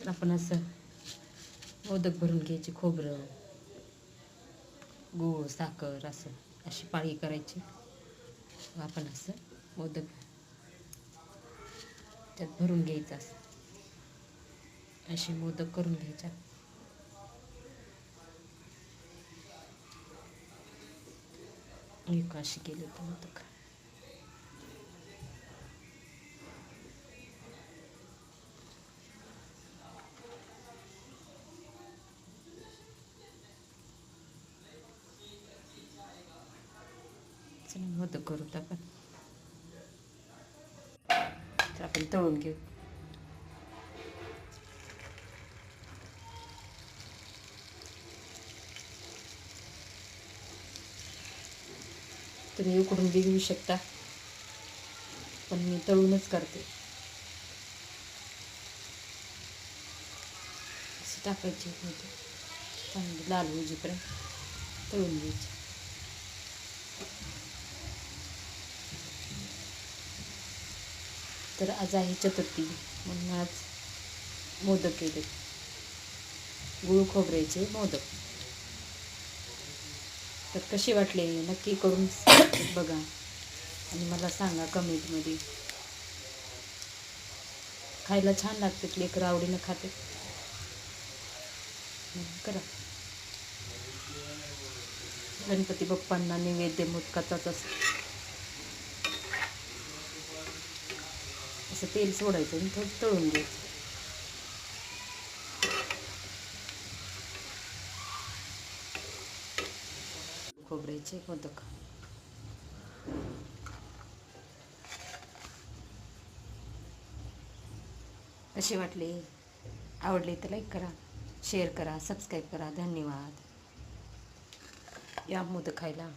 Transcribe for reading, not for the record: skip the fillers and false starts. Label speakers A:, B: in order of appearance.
A: आपण असं मोदक भरून घ्यायचे, खोबरं, गूळ, साखर असं अशी पाळी करायची. आपण असं मोदक त्यात भरून घ्यायचं, असं असे मोदक करून घ्यायच्या. एक अशी केले तर मोदक. चला मोदक करूत आपण. तर आपण तळून घेऊ. तुम्ही उकडून बी घेऊ शकता, पण मी तळूनच करते. असं टाकायचे होते, चांगली लाल होईपर्यंत तळून घ्यायचे. तर आज आहे चतुर्थी, म्हणून आज मोदक केले, गुळ खोबऱ्याचे मोदक. तर कसे वाटले नक्की करून बघा आणि मला सांगा कमेंटमध्ये. खायला छान लागते, लेकरं आवडीनं खाते. करा. गणपती बाप्पांना नैवेद्य मोदकाचाच असतो. असं तेल सोडायचं आणि थोडं तळून घ्यायचं. खोबऱ्याचे मोदक. कसे वाटले? आवडले तर लाईक करा, शेअर करा, सबस्क्राईब करा. धन्यवाद. या मोदक खायला.